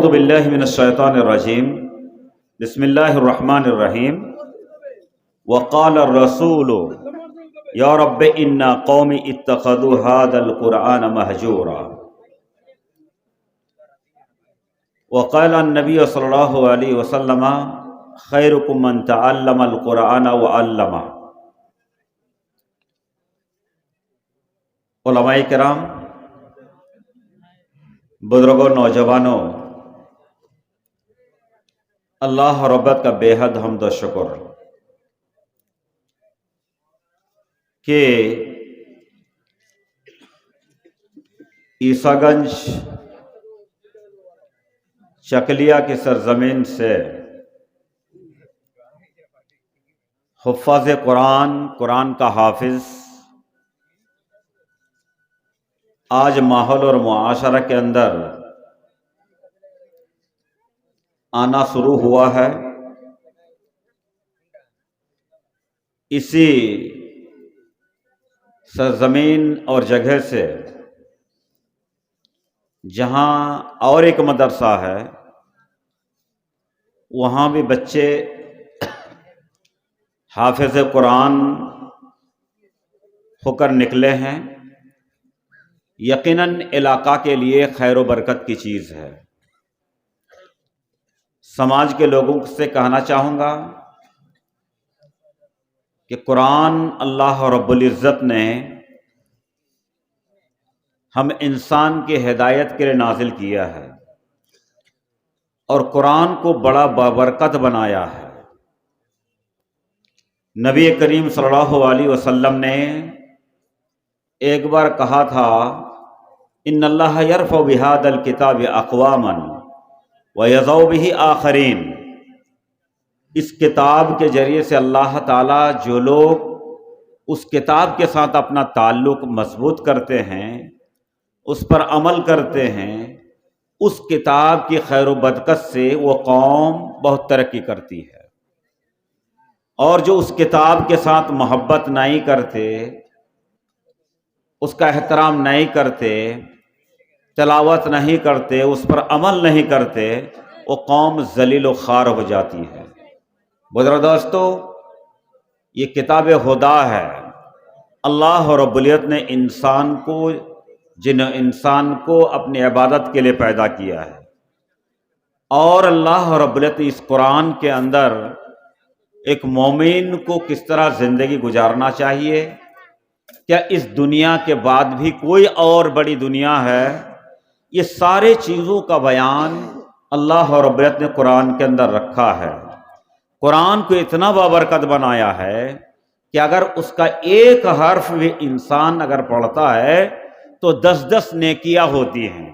اعوذ باللہ من الشیطان الرجیم بسم اللہ الرحمن الرحیم وقال الرسول یا رب ان قوم اتخذوا هذا القرآن مہجورا وقال النبی صلی اللہ علیہ وسلم خیرکم من تعلم القرآن وعلمہ۔ علماء کرام، بزرگوں، نوجوانوں، اللہ رب کا بے حد حمد و شکر کہ عیسیٰ گنج چکلیا کی سرزمین سے حفاظ قرآن کا حافظ آج ماحول اور معاشرہ کے اندر آنا شروع ہوا ہے۔ اسی سرزمین اور جگہ سے جہاں اور ایک مدرسہ ہے، وہاں بھی بچے حافظ قرآن ہو کر نکلے ہیں۔ یقیناً علاقہ کے لیے خیر و برکت کی چیز ہے۔ سماج کے لوگوں سے کہنا چاہوں گا کہ قرآن اللہ رب العزت نے ہم انسان کی ہدایت کے لیے نازل کیا ہے اور قرآن کو بڑا بابرکت بنایا ہے۔ نبی کریم صلی اللہ علیہ وسلم نے ایک بار کہا تھا ان اللہ یرفع بہذا الکتاب اقواما ویضع بہ آخرین۔ اس کتاب کے ذریعے سے اللہ تعالیٰ جو لوگ اس کتاب کے ساتھ اپنا تعلق مضبوط کرتے ہیں، اس پر عمل کرتے ہیں، اس کتاب کی خیر و برکت سے وہ قوم بہت ترقی کرتی ہے۔ اور جو اس کتاب کے ساتھ محبت نہیں کرتے، اس کا احترام نہیں کرتے، تلاوت نہیں کرتے، اس پر عمل نہیں کرتے، وہ قوم ذلیل و خوار ہو جاتی ہے۔ بزرگ دوستو، یہ کتاب خدا ہے۔ اللہ رب العزت نے انسان کو اپنی عبادت کے لیے پیدا کیا ہے، اور اللہ رب العزت اس قرآن کے اندر ایک مومن کو کس طرح زندگی گزارنا چاہیے، کیا اس دنیا کے بعد بھی کوئی اور بڑی دنیا ہے، یہ سارے چیزوں کا بیان اللہ رب العزت نے قرآن کے اندر رکھا ہے۔ قرآن کو اتنا بابرکت بنایا ہے کہ اگر اس کا ایک حرف بھی انسان اگر پڑھتا ہے تو 10 نیکیاں ہوتی ہیں۔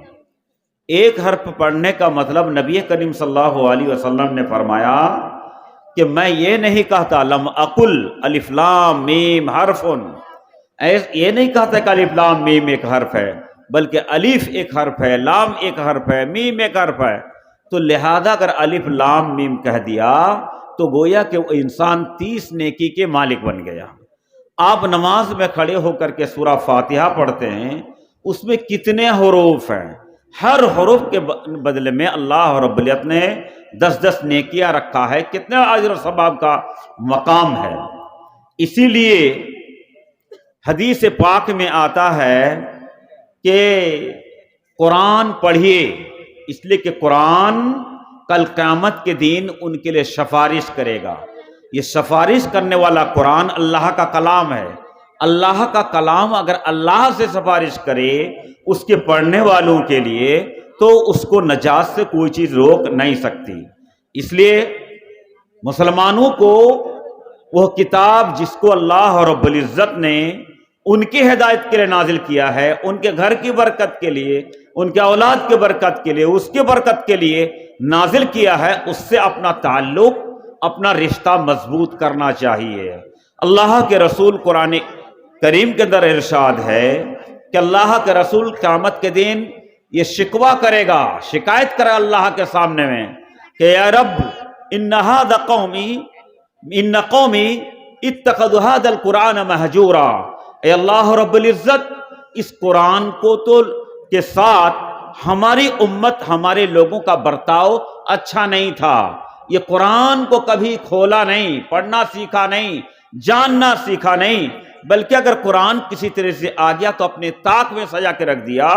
ایک حرف پڑھنے کا مطلب نبی کریم صلی اللہ علیہ وسلم نے فرمایا کہ میں یہ نہیں کہتا لم اقل الف لام میم حرف، یہ نہیں کہتا کہ الف لام میم ایک حرف ہے، بلکہ الف ایک حرف ہے، لام ایک حرف ہے، میم ایک حرف ہے۔ تو لہذا اگر الف لام میم کہہ دیا تو گویا کہ وہ انسان 30 نیکی کے مالک بن گیا۔ آپ نماز میں کھڑے ہو کر کے سورہ فاتحہ پڑھتے ہیں، اس میں کتنے حروف ہیں، ہر حروف کے بدلے میں اللہ رب العزت نے 10 نیکیاں رکھا ہے، کتنے اجر و ثواب کا مقام ہے۔ اسی لیے حدیث پاک میں آتا ہے کہ قرآن پڑھیے، اس لیے کہ قرآن کل قیامت کے دن ان کے لیے سفارش کرے گا۔ یہ سفارش کرنے والا قرآن اللہ کا کلام ہے۔ اللہ کا کلام اگر اللہ سے سفارش کرے اس کے پڑھنے والوں کے لیے تو اس کو نجات سے کوئی چیز روک نہیں سکتی۔ اس لیے مسلمانوں کو وہ کتاب جس کو اللہ رب العزت نے ان کی ہدایت کے لیے نازل کیا ہے، ان کے گھر کی برکت کے لیے، ان کے اولاد کی برکت کے لیے، اس کی برکت کے لیے نازل کیا ہے، اس سے اپنا تعلق، اپنا رشتہ مضبوط کرنا چاہیے۔ اللہ کے رسول قرآن کریم کے اندر ارشاد ہے کہ اللہ کے رسول قیامت کے دن یہ شکوہ کرے گا، شکایت کرے اللہ کے سامنے میں کہ یا رب ان قومی اتخذوا هذا القرآن مہجورا۔ اے اللہ رب العزت، اس قرآن کو تو کے ساتھ ہماری امت ہمارے لوگوں کا برتاؤ اچھا نہیں تھا، یہ قرآن کو کبھی کھولا نہیں، پڑھنا سیکھا نہیں، جاننا سیکھا نہیں، بلکہ اگر قرآن کسی طرح سے آ گیا تو اپنے طاق میں سجا کے رکھ دیا،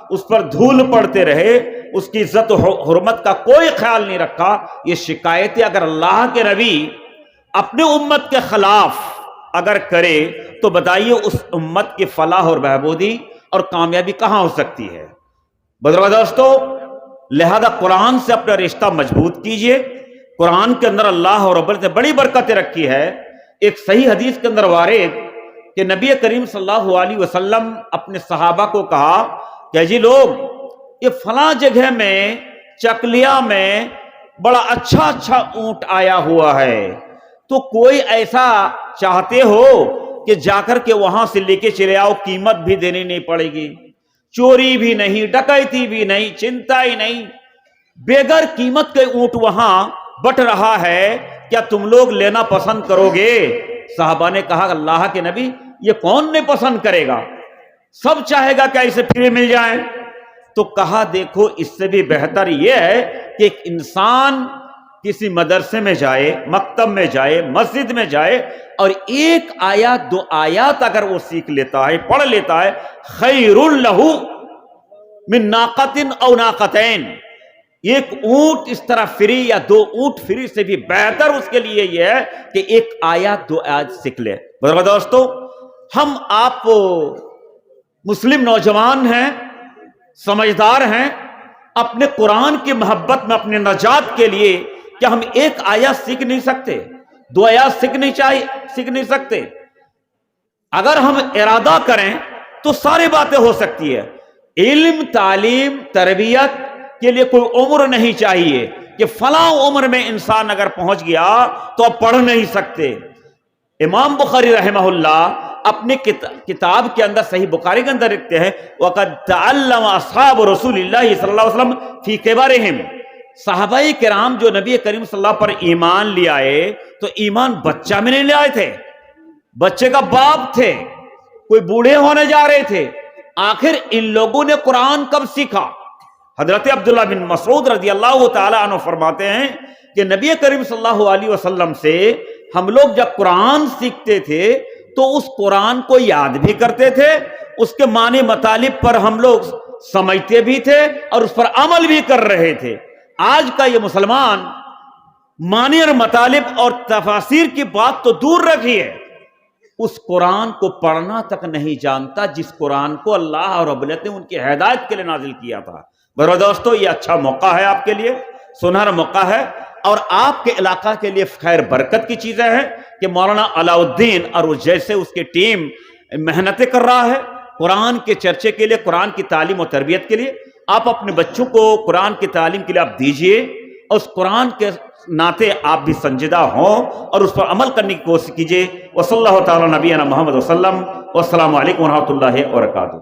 اس پر دھول پڑتے رہے، اس کی عزت و حرمت کا کوئی خیال نہیں رکھا۔ یہ شکایتیں اگر اللہ کے نبی اپنے امت کے خلاف اگر کرے تو بتائیے اس امت کی فلاح اور بہبودی اور کامیابی کہاں ہو سکتی ہے؟ بزرگ دوستو، لہذا قرآن سے اپنا رشتہ مضبوط کیجئے۔ قرآن کے اندر اللہ رب العزت نے بڑی برکتیں رکھی ہے۔ ایک صحیح حدیث کے اندر وارد کہ نبی کریم صلی اللہ علیہ وسلم اپنے صحابہ کو کہا کہ جی لوگ، یہ فلاں جگہ میں چکلیا میں بڑا اچھا اونٹ آیا ہوا ہے، تو کوئی ایسا چاہتے ہو کہ جا کر کے وہاں سے لے کے چلے آؤ، قیمت بھی دینی نہیں پڑے گی، چوری بھی نہیں، ڈکیتی بھی نہیں، چنتا ہی نہیں، بغیر قیمت کے اونٹ وہاں بٹ رہا ہے، کیا تم لوگ لینا پسند کرو گے؟ صحابہ نے کہا اللہ کے نبی، یہ کون نہیں پسند کرے گا، سب چاہے گا کہ اسے فری مل جائے۔ تو کہا دیکھو، اس سے بھی بہتر یہ ہے کہ ایک انسان کسی مدرسے میں جائے، مکتب میں جائے، مسجد میں جائے، اور ایک آیات 2 آیات اگر وہ سیکھ لیتا ہے، پڑھ لیتا ہے، خیر لہ من ناقۃ او ناقتین، ایک اونٹ اس طرح فری یا 2 اونٹ فری سے بھی بہتر اس کے لیے یہ ہے کہ ایک آیات 2 آیات سیکھ لے۔ بزرگ دوستو، ہم آپ مسلم نوجوان ہیں، سمجھدار ہیں، اپنے قرآن کی محبت میں اپنے نجات کے لیے کیا ہم ایک آیات سیکھ نہیں سکتے؟ 2 آیات سیکھ نہیں سکتے؟ اگر ہم ارادہ کریں تو ساری باتیں ہو سکتی ہے۔ علم، تعلیم، تربیت کے لیے کوئی عمر نہیں چاہیے کہ فلاں عمر میں انسان اگر پہنچ گیا تو اب پڑھ نہیں سکتے۔ امام بخاری رحمہ اللہ اپنے کتاب کے اندر، صحیح بخاری کے اندر لکھتے ہیں وَقَدْ تَعَلَّمَ أَصْحَابُ رَسُولِ اللَّهِ صلی اللہ علیہ وسلم فِي كِبَرِهِمْ، صحابہ کرام جو نبی کریم صلی اللہ پر ایمان لے آئے تو ایمان بچہ میں نہیں لے آئے تھے، بچے کا باپ تھے، کوئی بوڑھے ہونے جا رہے تھے۔ آخر ان لوگوں نے قرآن کب سیکھا؟ حضرت عبداللہ بن مسعود رضی اللہ تعالی عنہ فرماتے ہیں کہ نبی کریم صلی اللہ علیہ وسلم سے ہم لوگ جب قرآن سیکھتے تھے تو اس قرآن کو یاد بھی کرتے تھے، اس کے معنی مطالب پر ہم لوگ سمجھتے بھی تھے اور اس پر عمل بھی کر رہے تھے۔ آج کا یہ مسلمان معنی اور مطالب اور تفاسیر کی بات تو دور رکھیے، اس قرآن کو پڑھنا تک نہیں جانتا جس قرآن کو اللہ رب العزت نے ان کی ہدایت کے لیے نازل کیا تھا۔ برو دوستو، یہ اچھا موقع ہے آپ کے لیے، سنہرا موقع ہے، اور آپ کے علاقہ کے لیے خیر برکت کی چیزیں ہیں کہ مولانا علاء الدین اور وہ جیسے اس کی ٹیم محنتیں کر رہا ہے قرآن کے چرچے کے لیے، قرآن کی تعلیم و تربیت کے لیے۔ آپ اپنے بچوں کو قرآن کی تعلیم کے لیے آپ دیجئے، اور اس قرآن کے ناطے آپ بھی سنجیدہ ہوں اور اس پر عمل کرنے کی کوشش کیجئے۔ وصلی اللہ تعالی نبینا محمد وسلم، والسلام علیکم ورحمۃ اللہ وبرکاتہ۔